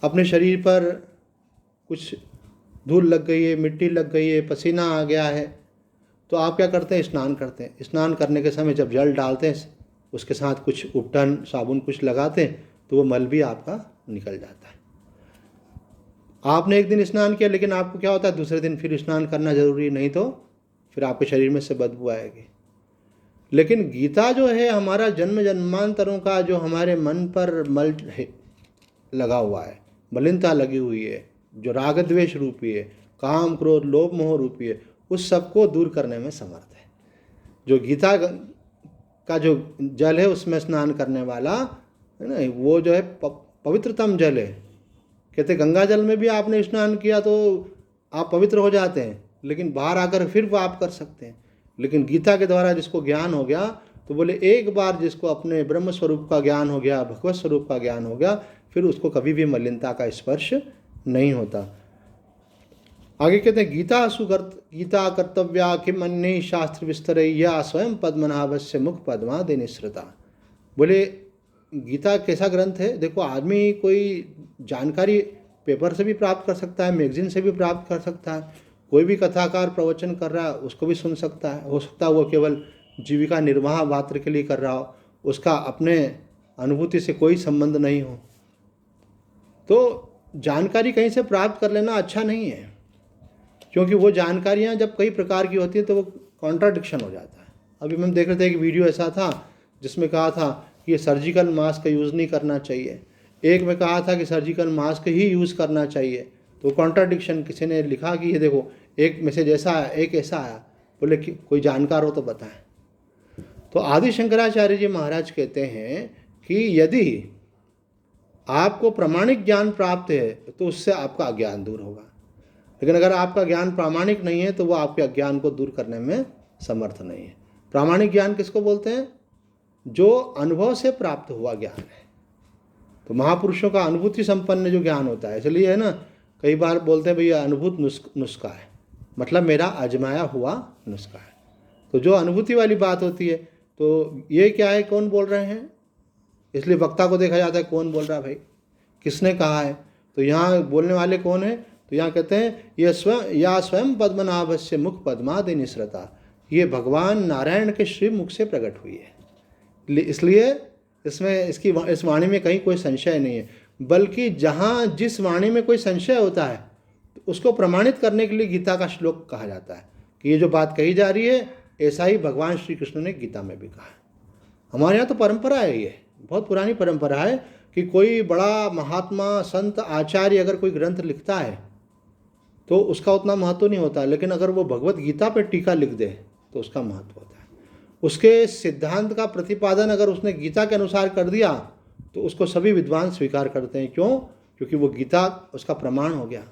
अपने शरीर पर कुछ धूल लग गई है, मिट्टी लग गई है, पसीना आ गया है, तो आप क्या करते हैं? स्नान करते हैं। स्नान करने के समय जब जल डालते हैं, उसके साथ कुछ उपटन साबुन कुछ लगाते हैं, तो वो मल भी आपका निकल जाता है। आपने एक दिन स्नान किया, लेकिन आपको क्या होता है, दूसरे दिन फिर स्नान करना जरूरी, नहीं तो फिर आपके शरीर में से बदबू आएगी। लेकिन गीता जो है हमारा जन्म जन्मांतरों का जो हमारे मन पर मल है लगा हुआ है, मलिनता लगी हुई है, जो राग द्वेष रूपी है, काम क्रोध लोभ मोह रूपी है, उस सबको दूर करने में समर्थ है। जो गीता का जो जल है उसमें स्नान करने वाला है ना, वो जो है पवित्रतम जल है। कहते गंगा जल में भी आपने स्नान किया तो आप पवित्र हो जाते हैं, लेकिन बाहर आकर फिर पाप कर सकते हैं। लेकिन गीता के द्वारा जिसको ज्ञान हो गया, तो बोले एक बार जिसको अपने ब्रह्म स्वरूप का ज्ञान हो गया, भगवत स्वरूप का ज्ञान हो गया, फिर उसको कभी भी मलिनता का स्पर्श नहीं होता। आगे कहते हैं गीता कर्तव्या किम अन्य शास्त्र विस्तरय्या स्वयं पद्मनाभस्य मुख पद्मादि निसृता। बोले गीता कैसा ग्रंथ है? देखो, आदमी कोई जानकारी पेपर से भी प्राप्त कर सकता है, मैगजीन से भी प्राप्त कर सकता है, कोई भी कथाकार प्रवचन कर रहा है उसको भी सुन सकता है। हो सकता है वो केवल जीविका निर्वाह मात्र के लिए कर रहा हो, उसका अपने अनुभूति से कोई संबंध नहीं हो, तो जानकारी कहीं से प्राप्त कर लेना अच्छा नहीं है, क्योंकि वो जानकारियाँ जब कई प्रकार की होती हैं तो वो कॉन्ट्राडिक्शन हो जाता है। अभी हम देख रहे थे एक वीडियो ऐसा था जिसमें कहा था कि ये सर्जिकल मास्क का यूज़ नहीं करना चाहिए, एक में कहा था कि सर्जिकल मास्क ही यूज़ करना चाहिए। तो कॉन्ट्राडिक्शन, किसी ने लिखा कि ये देखो एक मैसेज ऐसा आया, एक ऐसा आया, बोले कि कोई जानकार हो तो बताएं। तो आदि शंकराचार्य जी महाराज कहते हैं कि यदि आपको प्रामाणिक ज्ञान प्राप्त है तो उससे आपका अज्ञान दूर होगा, लेकिन अगर आपका ज्ञान प्रामाणिक नहीं है तो वो आपके अज्ञान को दूर करने में समर्थ नहीं है। प्रामाणिक ज्ञान किसको बोलते हैं? जो अनुभव से प्राप्त हुआ ज्ञान है। तो महापुरुषों का अनुभूति संपन्न जो ज्ञान होता है, इसलिए है ना, कई बार बोलते हैं भैया अनुभूत नुस्खा है, मतलब मेरा आजमाया हुआ नुस्खा है। तो जो अनुभूति वाली बात होती है, तो ये क्या है, कौन बोल रहे हैं, इसलिए वक्ता को देखा जाता है कौन बोल रहा है भाई, किसने कहा है। तो यहाँ बोलने वाले कौन है? तो यहाँ कहते हैं यह स्वयं पद्मनाभस्य मुख पद्मादि निसृता, ये भगवान नारायण के श्री मुख से प्रकट हुई है। इसलिए इसमें इस वाणी में कहीं कोई संशय नहीं है, बल्कि जहाँ जिस वाणी में कोई संशय होता है तो उसको प्रमाणित करने के लिए गीता का श्लोक कहा जाता है कि ये जो बात कही जा रही है ऐसा ही भगवान श्री कृष्ण ने गीता में भी कहा है। हमारे यहाँ तो परंपरा है, ये बहुत पुरानी परंपरा है कि कोई बड़ा महात्मा संत आचार्य अगर कोई ग्रंथ लिखता है तो उसका उतना महत्व नहीं होता, लेकिन अगर वो भगवत गीता पर टीका लिख दे तो उसका महत्व होता है। उसके सिद्धांत का प्रतिपादन अगर उसने गीता के अनुसार कर दिया तो उसको सभी विद्वान स्वीकार करते हैं। क्यों? क्योंकि वो गीता उसका प्रमाण हो गया।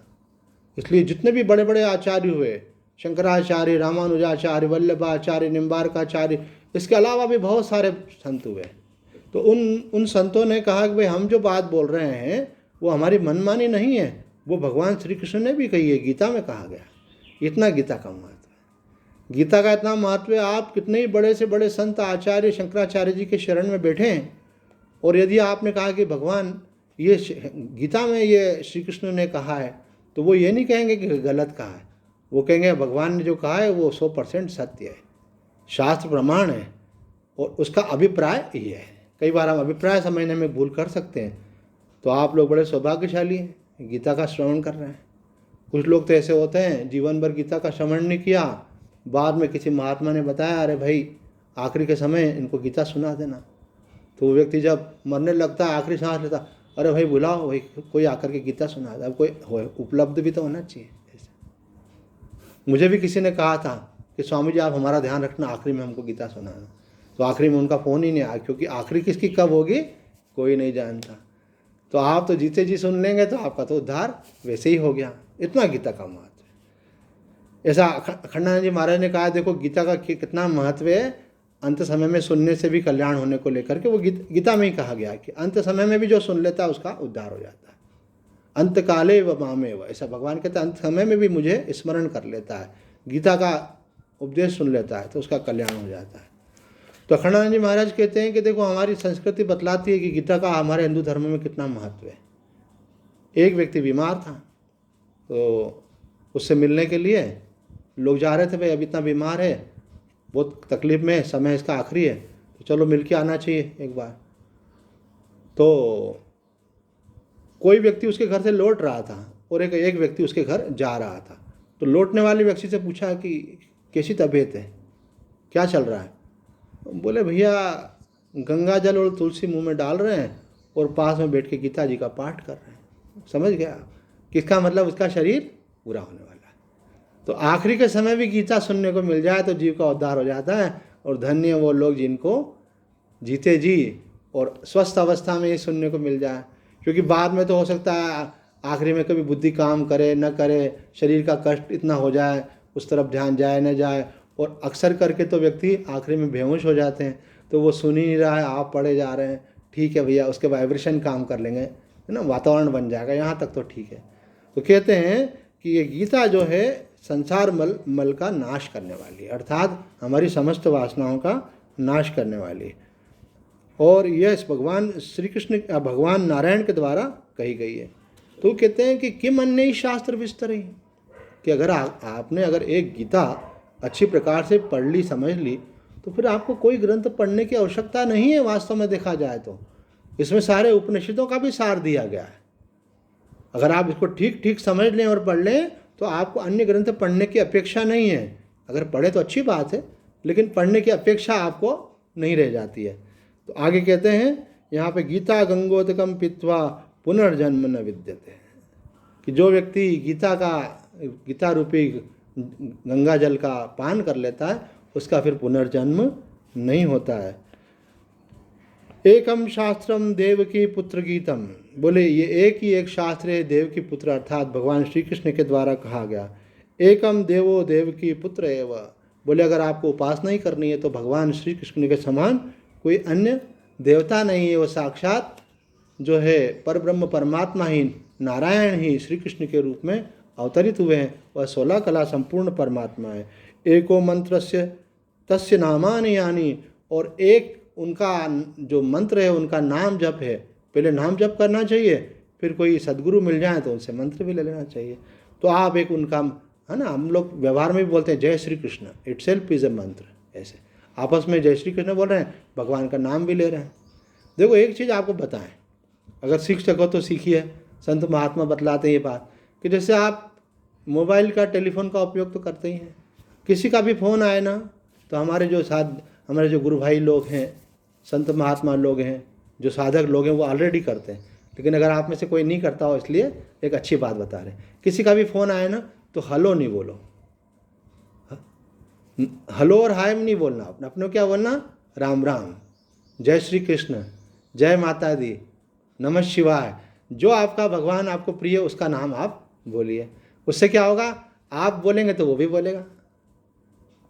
इसलिए जितने भी बड़े बड़े आचार्य हुए, शंकराचार्य, रामानुजाचार्य, वल्लभाचार्य, निम्बार्काचार्य, इसके अलावा भी बहुत सारे संत हुए, तो उन संतों ने कहा कि भाई हम जो बात बोल रहे हैं वो हमारी मनमानी नहीं है, वो भगवान श्री कृष्ण ने भी कही है, गीता में कहा गया। इतना गीता का महत्व है, गीता का इतना महत्व है। आप कितने ही बड़े से बड़े संत आचार्य शंकराचार्य जी के शरण में बैठे हैं, और यदि आपने कहा कि भगवान ये गीता में ये श्री कृष्ण ने कहा है, तो वो ये नहीं कहेंगे कि गलत कहा है, वो कहेंगे भगवान ने जो कहा है वो 100% सत्य है, शास्त्र प्रमाण है, और उसका अभिप्राय ये है। कई बार हम अभिप्राय समझने में भूल कर सकते हैं। तो आप लोग बड़े सौभाग्यशाली हैं, गीता का श्रवण कर रहे हैं। कुछ लोग तो ऐसे होते हैं जीवन भर गीता का श्रवण नहीं किया, बाद में किसी महात्मा ने बताया अरे भाई आखिरी के समय इनको गीता सुना देना, तो वो व्यक्ति जब मरने लगता है, आखिरी सांस लेता, अरे भाई बुलाओ भाई कोई आकर के गीता सुना दे। अब कोई उपलब्ध भी तो होना चाहिए। ऐसे मुझे भी किसी ने कहा था कि स्वामी जी आप हमारा ध्यान रखना, आखिरी में हमको गीता सुनाना। तो आखिरी में उनका फ़ोन ही नहीं आया, क्योंकि आखिरी किसकी कब होगी कोई नहीं जानता। तो आप तो जीते जी सुन लेंगे तो आपका तो उद्धार वैसे ही हो गया। इतना गीता का महत्व है। ऐसा अखंडानंद जी महाराज ने कहा, देखो गीता का कितना महत्व है, अंत समय में सुनने से भी कल्याण होने को लेकर के वो गीता में ही कहा गया कि अंत समय में भी जो सुन लेता है उसका उद्धार हो जाता है। अंत काले व मामे व, ऐसा भगवान कहते हैं अंत समय में भी मुझे स्मरण कर लेता है, गीता का उपदेश सुन लेता है तो उसका कल्याण हो जाता है। तो अखंडानंद जी महाराज कहते हैं कि देखो हमारी संस्कृति बतलाती है कि गीता का हमारे हिंदू धर्म में कितना महत्व है। एक व्यक्ति बीमार था, तो उससे मिलने के लिए लोग जा रहे थे, भाई अब इतना बीमार है, बहुत तकलीफ में है, समय इसका आखिरी है, तो चलो मिल के आना चाहिए एक बार। तो कोई व्यक्ति उसके घर से लौट रहा था और एक व्यक्ति उसके घर जा रहा था। तो लौटने वाले व्यक्ति से पूछा कि कैसी तबीयत है, क्या चल रहा है? बोले भैया गंगा जल और तुलसी मुंह में डाल रहे हैं और पास में बैठ के गीता जी का पाठ कर रहे हैं। समझ गया किसका मतलब? उसका शरीर पूरा होने वाला है। तो आखिरी के समय भी गीता सुनने को मिल जाए तो जीव का उद्धार हो जाता है। और धन्य वो लोग जिनको जीते जी और स्वस्थ अवस्था में ही सुनने को मिल जाए, क्योंकि बाद में तो हो सकता है आखिरी में कभी बुद्धि काम करे न करे, शरीर का कष्ट इतना हो जाए, उस तरफ ध्यान जाए न जाए, और अक्सर करके तो व्यक्ति आखिरी में बेहोश हो जाते हैं। तो वो सुन ही नहीं रहा है, आप पढ़े जा रहे हैं, ठीक है भैया, उसके वाइब्रेशन काम कर लेंगे, है ना, वातावरण बन जाएगा, यहाँ तक तो ठीक है। तो कहते हैं कि ये गीता जो है संसार मल का नाश करने वाली है, अर्थात हमारी समस्त वासनाओं का नाश करने वाली है। और यह भगवान श्री कृष्ण भगवान नारायण के द्वारा कही गई है। तो कहते हैं कि किम अन्य शास्त्र विस्तरी, कि अगर आपने अगर एक गीता अच्छी प्रकार से पढ़ ली, समझ ली, तो फिर आपको कोई ग्रंथ पढ़ने की आवश्यकता नहीं है। वास्तव में देखा जाए तो इसमें सारे उपनिषदों का भी सार दिया गया है। अगर आप इसको ठीक ठीक समझ लें और पढ़ लें तो आपको अन्य ग्रंथ पढ़ने की अपेक्षा नहीं है। अगर पढ़े तो अच्छी बात है, लेकिन पढ़ने की अपेक्षा आपको नहीं रह जाती है। तो आगे कहते हैं यहाँ पे गीता गंगोदकम पीत्वा पुनर्जन्म न विद्यते, कि जो व्यक्ति गीता रूपी गंगा जल का पान कर लेता है उसका फिर पुनर्जन्म नहीं होता है। एकम शास्त्रम देवकी पुत्र गीतम, बोले ये एक शास्त्र है देवकी पुत्र, अर्थात भगवान श्री कृष्ण के द्वारा कहा गया। एकम देवो देवकी पुत्र एव, बोले अगर आपको उपासना ही करनी है तो भगवान श्री कृष्ण के समान कोई अन्य देवता नहीं है। वो साक्षात जो है परब्रह्म परमात्मा ही नारायण ही श्री कृष्ण के रूप में अवतरित हुए हैं। वह 16 कला संपूर्ण परमात्मा है। एको मंत्रस्य तस्य नामानि यानी, और एक उनका जो मंत्र है उनका नाम जप है। पहले नाम जप करना चाहिए, फिर कोई सद्गुरु मिल जाए तो उनसे मंत्र भी ले लेना चाहिए। तो आप एक उनका, है ना, हम लोग व्यवहार में भी बोलते हैं जय Shri Krishna, itself is a मंत्र। ऐसे आपस में जय श्री कृष्ण बोल रहे हैं, भगवान का नाम भी ले रहे हैं। देखो एक चीज़ आपको बताएं, अगर सीख सको तो सीखिए। संत महात्मा बतलाते हैं ये बात कि जैसे आप मोबाइल का टेलीफोन का उपयोग तो करते ही हैं, किसी का भी फ़ोन आए ना तो हमारे जो गुरु भाई लोग हैं, संत महात्मा लोग हैं, जो साधक लोग हैं, वो ऑलरेडी करते हैं। लेकिन अगर आप में से कोई नहीं करता हो, इसलिए एक अच्छी बात बता रहे हैं। किसी का भी फ़ोन आए ना तो हेलो नहीं बोलो, हेलो और हाय नहीं बोलना, अपने क्या बोलना, राम राम, जय श्री कृष्ण, जय माता दी, नमः शिवाय, जो आपका भगवान आपको प्रिय उसका नाम आप बोलिए। उससे क्या होगा, आप बोलेंगे तो वो भी बोलेगा।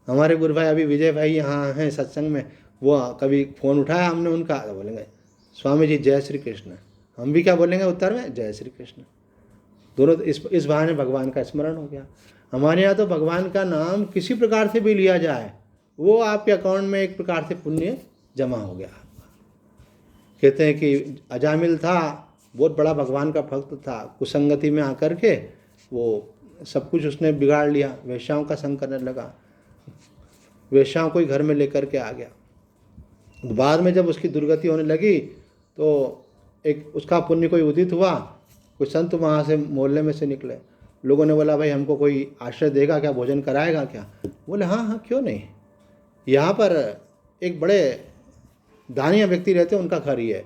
हमारे गुरु भाई अभी विजय भाई यहाँ हैं सत्संग में, वो कभी फ़ोन उठाया हमने उनका, तो बोलेंगे स्वामी जी जय श्री कृष्ण, हम भी क्या बोलेंगे उत्तर में, जय श्री कृष्ण। दोनों इस बहाने भगवान का स्मरण हो गया। हमारे यहाँ तो भगवान का नाम किसी प्रकार से भी लिया जाए, वो आपके अकाउंट में एक प्रकार से पुण्य जमा हो गया। कहते हैं कि अजामिल था, बहुत बड़ा भगवान का भक्त था, कुसंगति में आकर के वो सब कुछ उसने बिगाड़ लिया, वेश्याओं का संग करने लगा, वेश्याओं को ही घर में लेकर के आ गया। बाद में जब उसकी दुर्गति होने लगी तो एक उसका पुण्य कोई उदित हुआ, कोई संत वहाँ से मोहल्ले में से निकले। लोगों ने बोला भाई हमको कोई आश्रय देगा क्या, भोजन कराएगा क्या? बोले हाँ क्यों नहीं, यहाँ पर एक बड़े दानिया व्यक्ति रहते हैं, उनका घर ही है।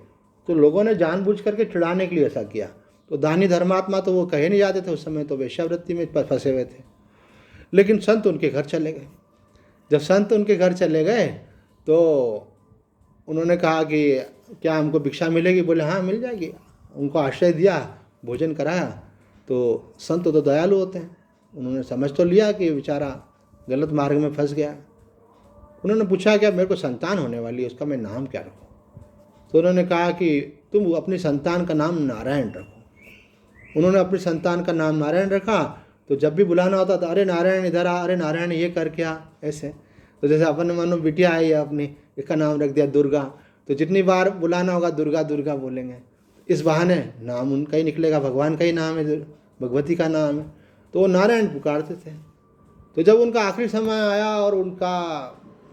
तो लोगों ने जानबूझ करके चिढ़ाने के लिए ऐसा किया। तो दानी धर्मात्मा तो वो कहे नहीं जाते थे उस समय, तो वेश्यावृत्ति में फंसे हुए थे। लेकिन संत उनके घर चले गए। जब संत उनके घर चले गए तो उन्होंने कहा कि क्या हमको भिक्षा मिलेगी? बोले हाँ मिल जाएगी। उनको आश्रय दिया, भोजन कराया। तो संत तो दयालु होते हैं, उन्होंने समझ तो लिया कि बेचारा गलत मार्ग में फंस गया। उन्होंने पूछा क्या मेरे को संतान होने वाली है, उसका मैं नाम क्या रखूँ? तो उन्होंने कहा कि तुम अपनी संतान का नाम नारायण रखो। उन्होंने अपनी संतान का नाम नारायण रखा। तो जब भी बुलाना होता था, अरे नारायण इधर आ, अरे नारायण ये कर क्या, ऐसे। तो जैसे अपन मानो बिटिया आई है अपनी, इसका नाम रख दिया दुर्गा, तो जितनी बार बुलाना होगा दुर्गा दुर्गा बोलेंगे। इस बहाने नाम उनका ही निकलेगा, भगवान का ही नाम है, भगवती का नाम है, तो वो नारायण पुकारते थे। तो जब उनका आखिरी समय आया और उनका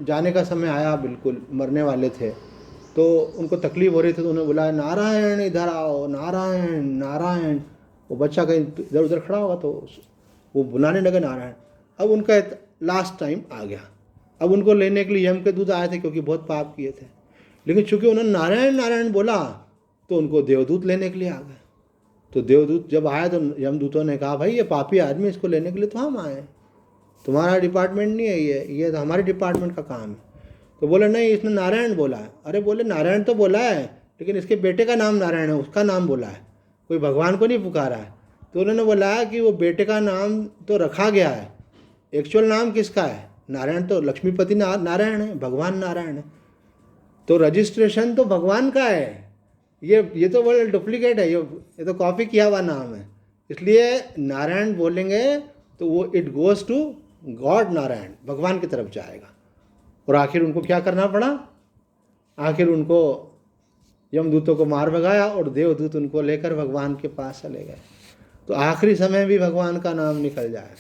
जाने का समय आया, बिल्कुल मरने वाले थे, तो उनको तकलीफ हो रही थी, तो उन्होंने बुलाया, नारायण इधर आओ, नारायण नारायण। वो बच्चा कहीं इधर उधर खड़ा होगा तो वो बुलाने लगे नारायण। अब उनका लास्ट टाइम आ गया। अब उनको लेने के लिए यम के दूत आए थे, क्योंकि बहुत पाप किए थे। लेकिन चूंकि उन्होंने नारायण नारायण बोला तो उनको देवदूत लेने के लिए आ गए। तो देवदूत जब आए तो यमदूतों ने कहा, भाई ये पापी आदमी, इसको लेने के लिए तो हम आए, तुम्हारा डिपार्टमेंट नहीं है, ये तो हमारे डिपार्टमेंट का काम है। तो बोले नहीं, इसने नारायण बोला है। अरे बोले नारायण तो बोला है, लेकिन इसके बेटे का नाम नारायण है, उसका नाम बोला है, कोई भगवान को नहीं पुकारा है। तो उन्होंने बोला कि वो बेटे का नाम तो रखा गया है, एक्चुअल नाम किसका है? नारायण तो लक्ष्मीपति नारायण है, भगवान नारायण है, तो रजिस्ट्रेशन तो भगवान का है, ये तो वर्ड डुप्लीकेट है, ये तो कॉपी किया हुआ नाम है। इसलिए नारायण बोलेंगे तो वो it goes to god Narayan, भगवान की तरफ जाएगा। और आखिर उनको क्या करना पड़ा? आखिर उनको यमदूतों को मार भगाया और देवदूत उनको लेकर भगवान के पास चले गए। तो आखिरी समय भी भगवान का नाम निकल जाए।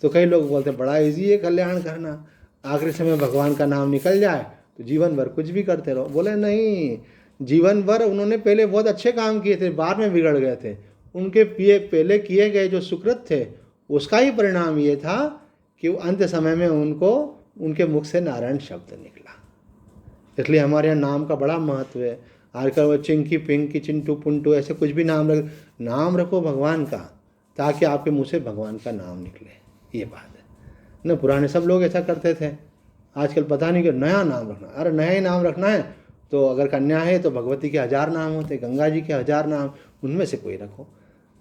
तो कई लोग बोलते बड़ा इजी है कल्याण करना, आखिरी समय भगवान का नाम निकल जाए तो जीवन भर कुछ भी करते रहो। बोले नहीं, जीवन भर उन्होंने पहले बहुत अच्छे काम किए थे, बाद में बिगड़ गए थे। उनके पहले किए गए जो सुकृत थे उसका ही परिणाम ये था कि वो अंत समय में उनको उनके मुख से नारायण शब्द निकला। इसलिए हमारे यहाँ नाम का बड़ा महत्व है। आजकल वो चिंकी पिंकी चिंटू पुंटू ऐसे कुछ भी नाम रखो भगवान का, ताकि आपके मुँह से भगवान का नाम निकले। ये बात है न, पुराने सब लोग ऐसा करते थे। आजकल पता नहीं कि नया नाम रखना, अरे नया ही नाम रखना है तो अगर कन्या है तो भगवती के 1000 नाम होते, गंगा जी के 1000 नाम, उनमें से कोई रखो,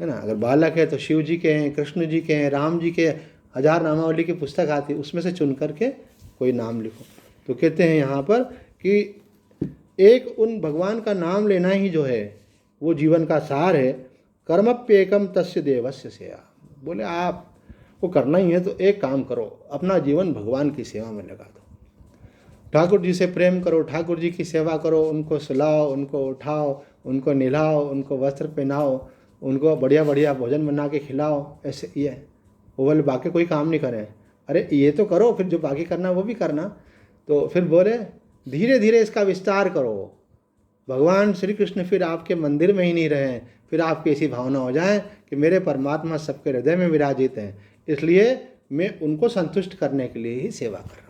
है ना। अगर बालक है तो शिव जी के हैं, कृष्ण जी के हैं, राम जी के 1000 नामावली की पुस्तक आती है, उसमें से चुन करके कोई नाम लिखो। तो कहते हैं यहाँ पर कि एक उन भगवान का नाम लेना ही जो है वो जीवन का सार है। कर्मप्येकम तस्य देवस्य सेवा। बोले आप वो करना ही है तो एक काम करो, अपना जीवन भगवान की सेवा में लगा दो। ठाकुर जी से प्रेम करो, ठाकुर जी की सेवा करो, उनको सुलाओ, उनको उठाओ, उनको नहलाओ, उनको वस्त्र पहनाओ, उनको बढ़िया बढ़िया भोजन बना के खिलाओ। ऐसे ये वो बोले बाकी कोई काम नहीं करें। अरे ये तो करो, फिर जो बाकी करना वो भी करना। तो फिर बोले धीरे धीरे इसका विस्तार करो। भगवान श्री कृष्ण फिर आपके मंदिर में ही नहीं रहें, फिर आपकी ऐसी भावना हो जाए कि मेरे परमात्मा सबके हृदय में विराजित हैं, इसलिए मैं उनको संतुष्ट करने के लिए ही सेवा कर रहा हूँ।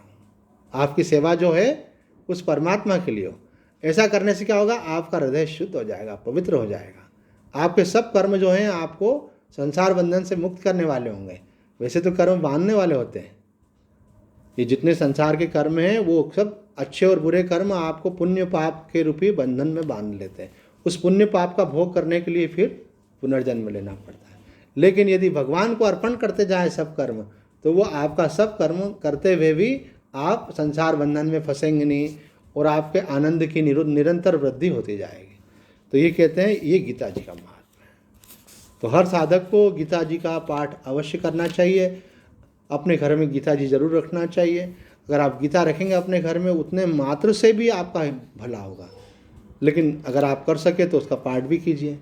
आपकी सेवा जो है उस परमात्मा के लिए हो। ऐसा करने से क्या होगा? आपका हृदय शुद्ध हो जाएगा, पवित्र हो जाएगा। आपके सब कर्म जो हैं आपको संसार बंधन से मुक्त करने वाले होंगे। वैसे तो कर्म बांधने वाले होते हैं। ये जितने संसार के कर्म हैं वो सब अच्छे और बुरे कर्म आपको पुण्य पाप के रूपी बंधन में बांध लेते हैं। उस पुण्य पाप का भोग करने के लिए फिर पुनर्जन्म लेना पड़ता है। लेकिन यदि भगवान को अर्पण करते जाए सब कर्म, तो वो आपका सब कर्म करते हुए भी आप संसार बंधन में फंसेंगे नहीं और आपके आनंद की निरंतर वृद्धि होती जाएगी। तो ये कहते हैं ये गीता जी का महात्मा है। तो हर साधक को गीता जी का पाठ अवश्य करना चाहिए, अपने घर में गीता जी जरूर रखना चाहिए। अगर आप गीता रखेंगे अपने घर में, उतने मात्र से भी आपका भला होगा। लेकिन अगर आप कर सके तो उसका पाठ भी कीजिए।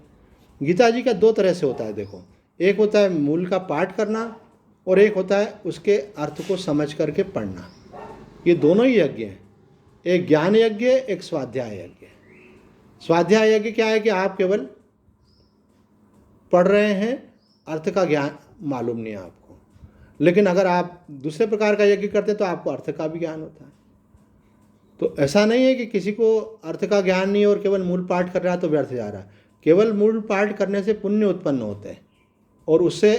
गीता जी का 2 तरह से होता है, देखो, एक होता है मूल का पाठ करना और एक होता है उसके अर्थ को समझ करके पढ़ना। ये दोनों ही यज्ञ हैं, एक ज्ञान यज्ञ, एक स्वाध्याय यज्ञ। स्वाध्याय यज्ञ क्या है कि आप केवल पढ़ रहे हैं, अर्थ का ज्ञान मालूम नहीं है आपको। लेकिन अगर आप दूसरे प्रकार का यज्ञ करते हैं तो आपको अर्थ का भी ज्ञान होता है। तो ऐसा नहीं है कि किसी को अर्थ का ज्ञान नहीं और केवल मूल पाठ कर रहा है तो व्यर्थ जा रहा है। केवल मूल पाठ करने से पुण्य उत्पन्न होते हैं और उससे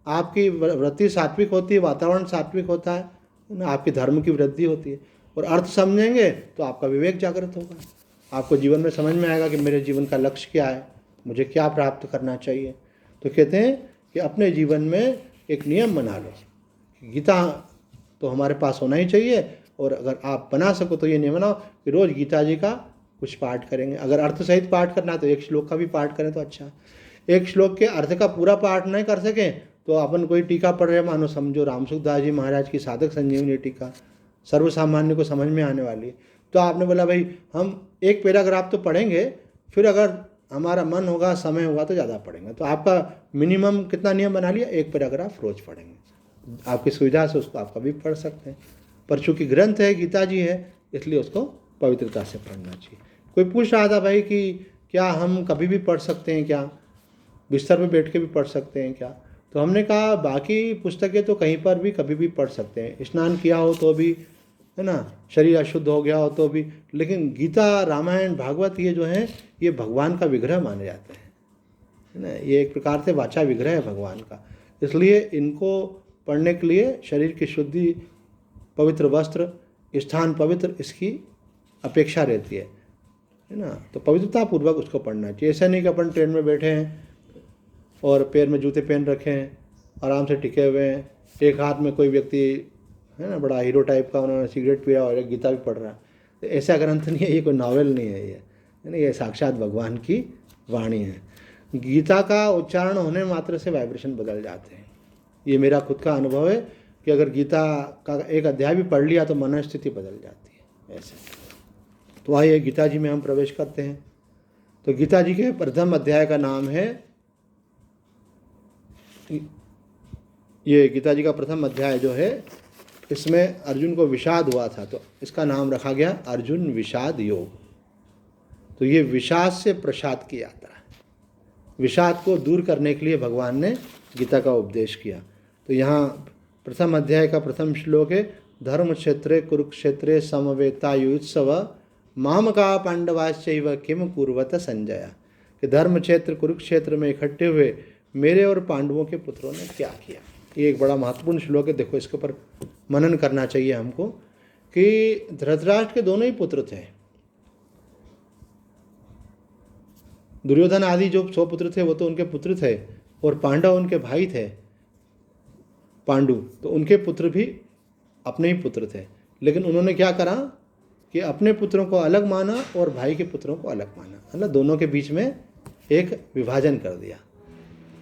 आपकी वृत्ति सात्विक होती है, वातावरण सात्विक होता है, आपके धर्म की वृद्धि होती है। और अर्थ समझेंगे तो आपका विवेक जागृत होगा, आपको जीवन में समझ में आएगा कि मेरे जीवन का लक्ष्य क्या है, मुझे क्या प्राप्त करना चाहिए। तो कहते हैं कि अपने जीवन में एक नियम बना लो, गीता तो हमारे पास होना ही चाहिए। और अगर आप बना सको तो ये नियम बनाओ कि रोज़ गीता जी का कुछ पाठ करेंगे। अगर अर्थ सहित पाठ करना है तो एक श्लोक का भी पाठ करें तो अच्छा है। एक श्लोक के अर्थ का पूरा पाठ नहीं कर सकें तो अपन कोई टीका पढ़ रहे, मानो समझो रामसुखदास जी महाराज की साधक संजीवनी टीका, सर्वसामान्य को समझ में आने वाली है। तो आपने बोला भाई हम एक पैराग्राफ तो पढ़ेंगे, फिर अगर हमारा मन होगा, समय होगा तो ज़्यादा पढ़ेंगे। तो आपका मिनिमम कितना नियम बना लिया, 1 पैराग्राफ रोज पढ़ेंगे। आपकी सुविधा से उसको आप कभी पढ़ सकते हैं, पर चूँकि ग्रंथ है, गीता जी है, इसलिए उसको पवित्रता से पढ़ना चाहिए। कोई पूछ रहा था भाई कि क्या हम कभी भी पढ़ सकते हैं, क्या बिस्तर पे बैठ के भी पढ़ सकते हैं क्या? तो हमने कहा बाकी पुस्तकें तो कहीं पर भी कभी भी पढ़ सकते हैं, स्नान किया हो तो भी, है ना, शरीर अशुद्ध हो गया हो तो भी, लेकिन गीता, रामायण, भागवत ये जो है ये भगवान का विग्रह माने जाते हैं, है ना, ये एक प्रकार से वाचा विग्रह है भगवान का। इसलिए इनको पढ़ने के लिए शरीर की शुद्धि, पवित्र वस्त्र, स्थान पवित्र, इसकी अपेक्षा रहती है ना। तो पवित्रता पूर्वक उसको पढ़ना चाहिए। ऐसा नहीं कि अपन ट्रेन में बैठे हैं और पैर में जूते पहन रखे हैं, आराम से टिके हुए हैं, एक हाथ में कोई व्यक्ति है ना बड़ा हीरो टाइप का, उन्होंने सिगरेट पिया और एक गीता भी पढ़ रहा है। तो ऐसा ग्रंथ नहीं है, ये कोई नावल नहीं है, ये है ना, ये साक्षात भगवान की वाणी है। गीता का उच्चारण होने मात्र से वाइब्रेशन बदल जाते हैं। ये मेरा खुद का अनुभव है कि अगर गीता का एक अध्याय भी पढ़ लिया तो मन स्थिति बदल जाती है ऐसे। तो आइए गीता जी में हम प्रवेश करते हैं। तो गीता जी के प्रथम अध्याय का नाम है, ये गीता जी का प्रथम अध्याय जो है इसमें अर्जुन को विषाद हुआ था, तो इसका नाम रखा गया अर्जुन विषाद योग। तो ये विषाद से प्रसाद की यात्रा है। विषाद को दूर करने के लिए भगवान ने गीता का उपदेश किया। तो यहाँ प्रथम अध्याय का प्रथम श्लोक है, धर्म क्षेत्रे कुरुक्षेत्रे समवेतायुत्सव मामका पांडवाश्चैव किम कुर्वत संजय। कि धर्म क्षेत्र कुरुक्षेत्र में इकट्ठे हुए मेरे और पांडवों के पुत्रों ने क्या किया। ये एक बड़ा महत्वपूर्ण श्लोक है। देखो इसके ऊपर मनन करना चाहिए हमको कि धृतराष्ट्र के दोनों ही पुत्र थे। दुर्योधन आदि जो 100 पुत्र थे वो तो उनके पुत्र थे, और पांडव उनके भाई थे, पांडु, तो उनके पुत्र भी अपने ही पुत्र थे। लेकिन उन्होंने क्या करा कि अपने पुत्रों को अलग माना और भाई के पुत्रों को अलग माना, मतलब दोनों के बीच में एक विभाजन कर दिया।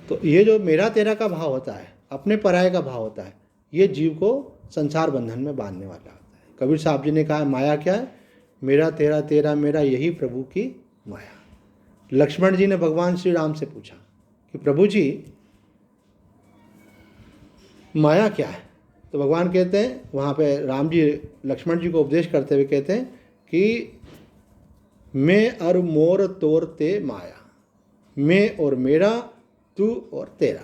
तो ये जो मेरा तेरा का भाव होता है, अपने पराये का भाव होता है, ये जीव को संसार बंधन में बांधने वाला होता है। कबीर साहब जी ने कहा माया क्या है, मेरा तेरा तेरा मेरा, यही प्रभु की माया। लक्ष्मण जी ने भगवान श्री राम से पूछा कि प्रभु जी माया क्या है। तो भगवान कहते हैं, वहाँ पे राम जी लक्ष्मण जी को उपदेश करते हुए कहते हैं कि मैं और मोर तोर ते माया, मैं और मेरा, तू और तेरा,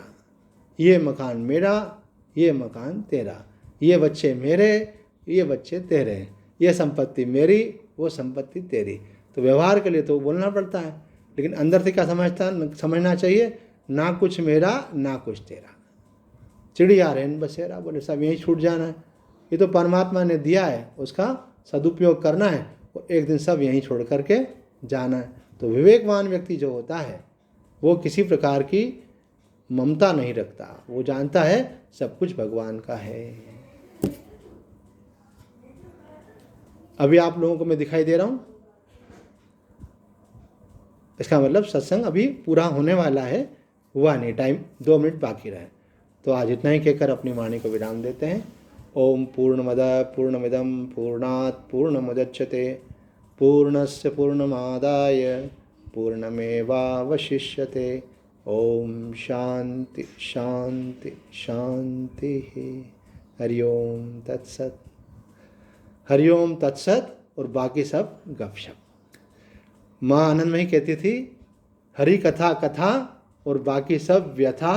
ये मकान मेरा, ये मकान तेरा, ये बच्चे मेरे, ये बच्चे तेरे, ये संपत्ति मेरी, वो संपत्ति तेरी। तो व्यवहार के लिए तो बोलना पड़ता है, लेकिन अंदर से क्या समझना चाहिए, ना कुछ मेरा ना कुछ तेरा। चिड़िया रहन बसेरा, बोले सब यहीं छूट जाना है। ये तो परमात्मा ने दिया है, उसका सदुपयोग करना है, और एक दिन सब यहीं छोड़ करके जाना है। तो विवेकवान व्यक्ति जो होता है वो किसी प्रकार की ममता नहीं रखता, वो जानता है सब कुछ भगवान का है। अभी आप लोगों को मैं दिखाई दे रहा हूँ, इसका मतलब सत्संग अभी पूरा होने वाला है, हुआ नहीं, टाइम 2 मिनट बाकी रहे। तो आज इतना ही कहकर अपनी वाणी को विराम देते हैं। ओम पूर्णमद पूर्णमिदं पूर्णात् पूर्णमुदच्यते पूर्णस्य पूर्णमादाय पूर्णमेवावशिष्यते। ओम शांति शांति शांति। हरिओम तत्सत, हरिओम तत्सत। और बाकी सब गपशप। माँ आनंदमयी कहती थी हरि कथा कथा और बाकी सब व्यथा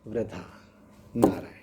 वृथा। नारायण।